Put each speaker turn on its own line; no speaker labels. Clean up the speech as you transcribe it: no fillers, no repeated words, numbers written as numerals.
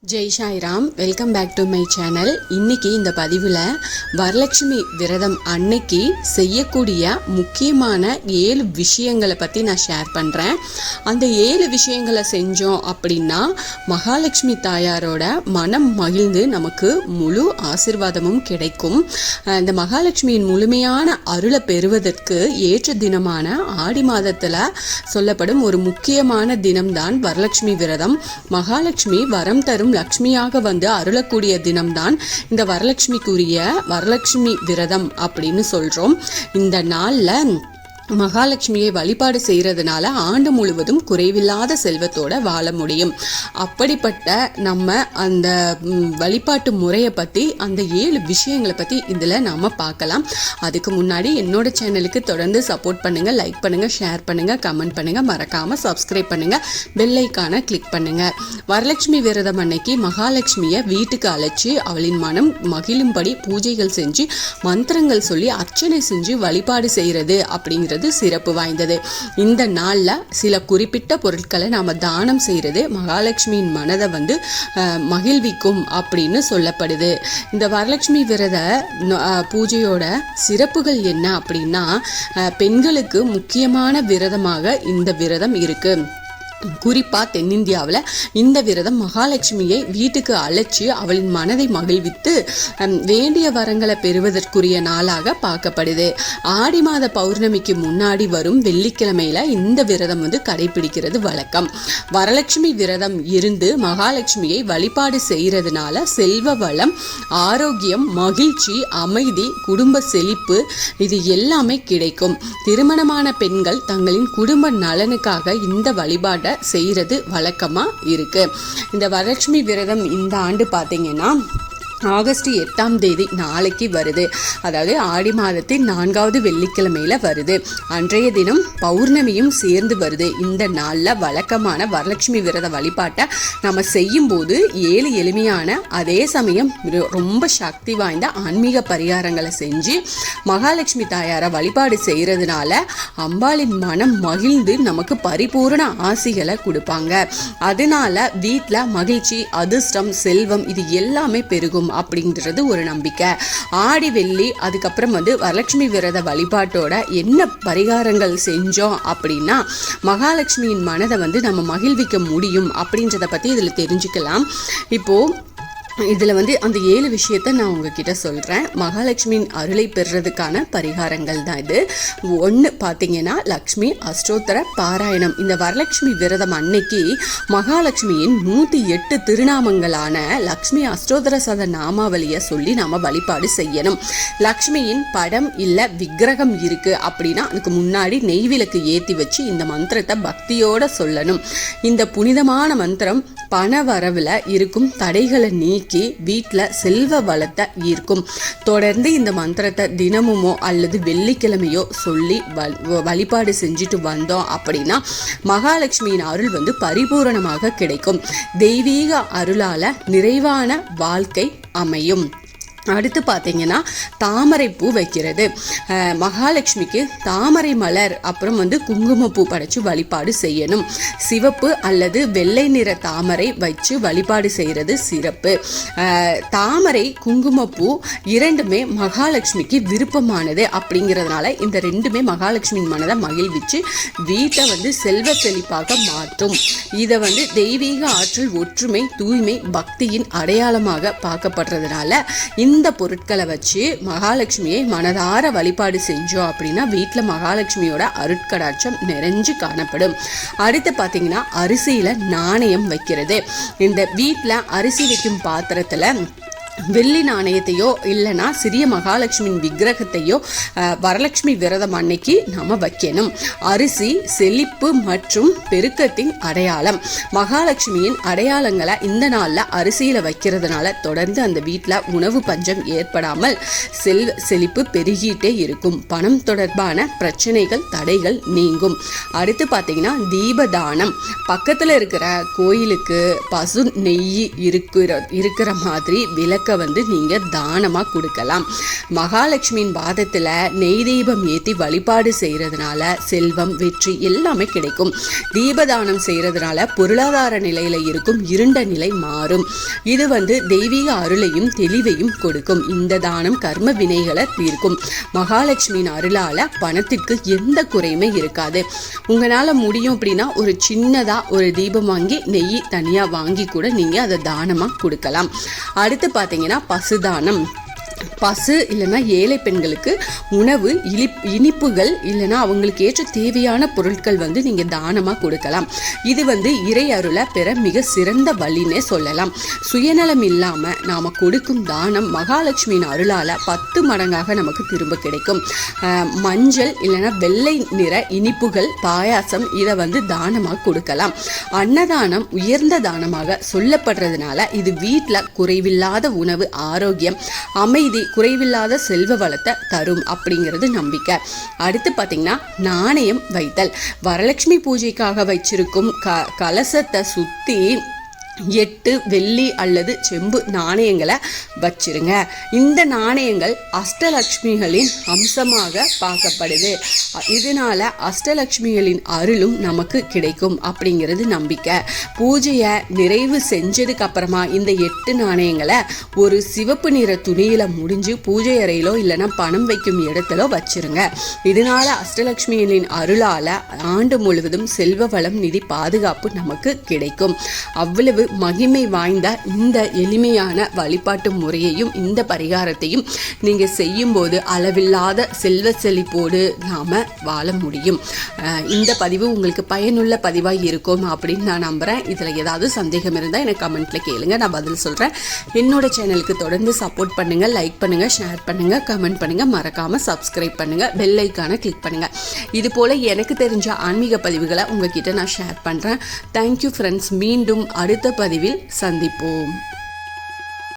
Jai Sairam, welcome back to my channel. இன்னைக்கு இந்த பதிவில் வரலட்சுமி விரதம் அன்னைக்கு செய்யக்கூடிய முக்கியமான 7 விஷயங்களை பற்றி நான் ஷேர் பண்ணுறேன். அந்த 7 விஷயங்களை செஞ்சோம் அப்படின்னா மகாலட்சுமி தாயாரோட மனம் மகிழ்ந்து நமக்கு முழு ஆசிர்வாதமும் கிடைக்கும். இந்த மகாலட்சுமியின் முழுமையான அருளை பெறுவதற்கு ஏற்ற தினமான ஆடி மாதத்தில் சொல்லப்படும் ஒரு முக்கியமான தினம்தான் வரலட்சுமி விரதம். மகாலட்சுமி வரம் தரும் லட்சுமியாக வந்து அருளக்கூடிய தினம்தான் இந்த வரலட்சுமிக்குரிய வரலட்சுமி விரதம் அப்படின்னு சொல்றோம். இந்த நாள்ல மகாலட்சுமியை வழிபாடு செய்கிறதுனால ஆண்டு முழுவதும் குறைவில்லாத செல்வத்தோட வாழ முடியும். அப்படிப்பட்ட நம்ம அந்த வழிபாட்டு முறையை பற்றி, அந்த 7 விஷயங்களை பற்றி இதில் நாம் பார்க்கலாம். அதுக்கு முன்னாடி என்னோட சேனலுக்கு தொடர்ந்து சப்போர்ட் பண்ணுங்கள், லைக் பண்ணுங்கள், ஷேர் பண்ணுங்கள், கமெண்ட் பண்ணுங்கள், மறக்காமல் சப்ஸ்கிரைப் பண்ணுங்கள், பெல் ஐக்கானை கிளிக் பண்ணுங்கள். வரலட்சுமி விரதம் அன்னைக்கு மகாலட்சுமியை வீட்டுக்கு அழைச்சி அவளின் மனம் மகிழும்படி பூஜைகள் செஞ்சு மந்திரங்கள் சொல்லி அர்ச்சனை செஞ்சு வழிபாடு செய்கிறது அப்படிங்கிறது சிறப்பு வாய்ந்தது. இந்த நாள்ல சில குறிப்பிட்ட பொருட்களை நாம தானம் செய்யறது மகாலட்சுமியின் மனதை வந்து மகிழ்விக்கும் அப்படின்னு சொல்லப்படுது. இந்த வரலட்சுமி விரத பூஜையோட சிறப்புகள் என்ன அப்படின்னா, பெண்களுக்கு முக்கியமான விரதமாக இந்த விரதம் இருக்கு. குறிப்பாக தென்னிந்தியாவில் இந்த விரதம் மகாலட்சுமியை வீட்டுக்கு அழைச்சி அவளின் மனதை மகிழ்வித்து வேண்டிய வரங்களை பெறுவதற்குரிய நாளாக பார்க்கப்படுது. ஆடி மாத பௌர்ணமிக்கு முன்னாடி வரும் வெள்ளிக்கிழமையில இந்த விரதம் வந்து கடைபிடிக்கிறது வழக்கம். வரலட்சுமி விரதம் இருந்து மகாலட்சுமியை வழிபாடு செய்யறதுனால செல்வ வளம், ஆரோக்கியம், மகிழ்ச்சி, அமைதி, குடும்ப செழிப்பு இது எல்லாமே கிடைக்கும். திருமணமான பெண்கள் தங்களின் குடும்ப நலனுக்காக இந்த வழிபாட்டை செய்யறது வழக்கமா இருக்கு. இந்த வரலட்சுமி விரதம் இந்த ஆண்டு பார்த்தீங்கன்னா ஆகஸ்ட் 8ஆம் தேதி நாளைக்கு வருது. அதாவது ஆடி மாதத்தின் 4வது வெள்ளிக்கிழமையில வருது. அன்றைய தினம் பௌர்ணமியும் சேர்ந்து வருது. இந்த நாளில் வழக்கமான வரலட்சுமி விரத வழிபாட்டை நம்ம செய்யும் போது 7 எளிமையான அதே சமயம் ரொம்ப சக்தி வாய்ந்த ஆன்மீக பரிகாரங்களை செஞ்சு மகாலட்சுமி தாயாரை வழிபாடு செய்யறதுனால அம்பாளின் மனம் மகிழ்ந்து நமக்கு பரிபூர்ண ஆசிகளை கொடுப்பாங்க. அதனால வீட்டில் மகிழ்ச்சி, அதிர்ஷ்டம், செல்வம் இது எல்லாமே பெருகும் அப்படிங்கிறது ஒரு நம்பிக்கை. ஆடி வெள்ளி அதுக்கப்புறம் வந்து வரலட்சுமி விரத வழிபாட்டோட என்ன பரிகாரங்கள் செஞ்சோம் அப்படின்னா மகாலட்சுமியின் மனதை வந்து நம்ம மகிழ்விக்க முடியும் அப்படின்றத பற்றி இதில் தெரிஞ்சுக்கலாம். இப்போ இதில் வந்து அந்த 7 விஷயத்தை நான் உங்ககிட்ட சொல்கிறேன். மகாலட்சுமியின் அருளை பெறுறதுக்கான பரிகாரங்கள் தான் இது. 1 பார்த்தீங்கன்னா லக்ஷ்மி அஷ்டோத்தர பாராயணம். இந்த வரலட்சுமி விரதம் அன்னைக்கு மகாலட்சுமியின் 108 திருநாமங்களான லக்ஷ்மி அஷ்டோத்தர சத நாமாவளியை சொல்லி நாம் வழிபாடு செய்யணும். லக்ஷ்மியின் படம் இல்லை விக்கிரகம் இருக்குது அப்படின்னா அதுக்கு முன்னாடி நெய்விளக்கு ஏற்றி வச்சு இந்த மந்திரத்தை பக்தியோடு சொல்லணும். இந்த புனிதமான மந்திரம் பண வரவில் இருக்கும் தடைகளை நீக்கி வீட்டில் செல்வ வளத்தை ஈர்க்கும். தொடர்ந்து இந்த மந்திரத்தை தினமுமோ அல்லது வெள்ளிக்கிழமையோ சொல்லி வழிபாடு செஞ்சுட்டு வந்தோம் அப்படின்னா மகாலட்சுமியின் அருள் வந்து பரிபூரணமாக கிடைக்கும். தெய்வீக அருளால நிறைவான வாழ்க்கை அமையும். அடுத்து பார்த்தீங்கன்னா தாமரை பூ வைக்கிறது. மகாலட்சுமிக்கு தாமரை மலர் அப்புறம் வந்து குங்குமப்பூ படைச்சு வழிபாடு செய்யணும். சிவப்பு அல்லது வெள்ளை நிற தாமரை வச்சு வழிபாடு செய்கிறது சிறப்பு. தாமரை, குங்குமப்பூ இரண்டுமே மகாலட்சுமிக்கு விருப்பமானது அப்படிங்கிறதுனால இந்த ரெண்டுமே மகாலட்சுமியின் மனதை மகிழ்விச்சு வீட்டை வந்து செல்வ செழிப்பாக மாற்றும். இதை வந்து தெய்வீக ஆற்றல், ஒற்றுமை, தூய்மை, பக்தியின் அடையாளமாக பார்க்கப்படுறதுனால இந்த பொருட்களை வச்சு மகாலட்சுமியை மனதார வழிபாடு செஞ்சோம் அப்படின்னா வீட்டில் மகாலட்சுமியோட அருட்கடாட்சம் நிறைஞ்சு காணப்படும். அடுத்து பார்த்தீங்கன்னா அரிசியில நாணயம் வைக்கிறது. இந்த வீட்டில் அரிசி வைக்கும் பாத்திரத்தில் வெள்ளி நாணயத்தையோ இல்லைன்னா சிறிய மகாலட்சுமியின் விக்கிரகத்தையோ வரலட்சுமி விரதம் அன்னைக்கு நாம வைக்கணும். அரிசி செழிப்பு மற்றும் பெருக்கத்தின் அடையாளம். மகாலட்சுமியின் அடையாளங்களை இந்த நாளில் அரிசியில் வைக்கிறதுனால தொடர்ந்து அந்த வீட்டில் உணவு பஞ்சம் ஏற்படாமல் செழிப்பு பெருகிட்டே இருக்கும். பணம் தொடர்பான பிரச்சனைகள், தடைகள் நீங்கும். அடுத்து பார்த்தீங்கன்னா தீபதானம். பக்கத்தில் இருக்கிற கோயிலுக்கு பசு நெய் இருக்கிற மாதிரி விளக்க விளக்க வந்து நீங்கள் தானமாக கொடுக்கலாம். மகாலட்சுமியின் பாதத்தில் நெய் தீபம் ஏற்றி வழிபாடு செய்கிறதுனால செல்வம், வெற்றி எல்லாமே கிடைக்கும். தீபதானம் செய்கிறதுனால பொருளாதார நிலையில் இருக்கும் இருண்ட நிலை மாறும். இது வந்து தெய்வீக அருளையும் தெளிவையும் கொடுக்கும். இந்த தானம் கர்ம வினைகளை தீர்க்கும். மகாலட்சுமியின் அருளால் பணத்திற்கு எந்த குறையுமே இருக்காது. உங்களால் முடியும் அப்படின்னா ஒரு சின்னதாக ஒரு தீபம் வாங்கி நெய் தனியாக வாங்கி கூட நீங்கள் அதை தானமாக கொடுக்கலாம். அடுத்து பார்த்தீங்கன்னா பசுதானம். பசு இல்லைன்னா ஏழை பெண்களுக்கு உணவு, இனிப்புகள் இல்லைன்னா அவங்களுக்கு ஏற்ற தேவையான பொருட்கள் வந்து நீங்கள் தானமாக கொடுக்கலாம். இது வந்து இறை அருளை பெற மிக சிறந்த வழின்னே சொல்லலாம். சுயநலம் இல்லாமல் நாம் கொடுக்கும் தானம் மகாலட்சுமியின் அருளால் 10 மடங்காக நமக்கு திரும்ப கிடைக்கும். மஞ்சள் இல்லைன்னா வெள்ளை நிற இனிப்புகள், பாயாசம் இதை வந்து தானமாக கொடுக்கலாம். அன்னதானம் உயர்ந்த தானமாக சொல்லப்படுறதுனால இது வீட்டில் குறைவில்லாத உணவு, ஆரோக்கியம், அமைதி, குறைவில்லாத செல்வ வளத்தை தரும் அப்படிங்கிறது நம்பிக்கை. அடுத்து பார்த்தீங்கன்னா நாணயம் வைத்தல். வரலட்சுமி பூஜைக்காக வச்சிருக்கும் கலசத்தை சுற்றி 8 வெள்ளி அல்லது செம்பு நாணயங்களை வச்சிருங்க. இந்த நாணயங்கள் அஷ்டலட்சுமிகளின் அம்சமாக பார்க்கப்படுது. இதனால அஷ்டலட்சுமிகளின் அருளும் நமக்கு கிடைக்கும் அப்படிங்கிறது நம்பிக்கை. பூஜையை நிறைவு செஞ்சதுக்கு அப்புறமா இந்த 8 நாணயங்களை ஒரு சிவப்பு நிற துணியில முடிஞ்சு பூஜை அறையிலோ இல்லைன்னா பணம் வைக்கும் இடத்துல வச்சிருங்க. இதனால அஷ்டலட்சுமிகளின் அருளால ஆண்டு முழுவதும் செல்வ வளம், நிதி பாதுகாப்பு நமக்கு கிடைக்கும். அவ்வளவு மகிமை வாய்ந்த இந்த எளிமையான வழிபாட்டு முறையையும் இந்த பரிகாரத்தையும் நீங்கள் செய்யும்போது அளவில்லாத செல்வ செழிப்போடு நாம் வாழ முடியும். இந்த பதிவு உங்களுக்கு பயனுள்ள பதிவாக இருக்கும் அப்படின்னு நான் நம்புகிறேன். இதில் ஏதாவது சந்தேகம் இருந்தால் எனக்கு கமெண்ட்டில் கேளுங்க, நான் பதில் சொல்கிறேன். என்னோட சேனலுக்கு தொடர்ந்து சப்போர்ட் பண்ணுங்கள், லைக் பண்ணுங்கள், ஷேர் பண்ணுங்கள், கமெண்ட் பண்ணுங்கள், மறக்காமல் சப்ஸ்கிரைப் பண்ணுங்கள், பெல் ஐக்கானை கிளிக் பண்ணுங்கள். இது போல் எனக்கு தெரிஞ்ச ஆன்மீக பதிவுகளை உங்ககிட்ட நான் ஷேர் பண்ணுறேன். Thank you friends. மீண்டும் அடுத்த பதிவில் சந்திப்போம்.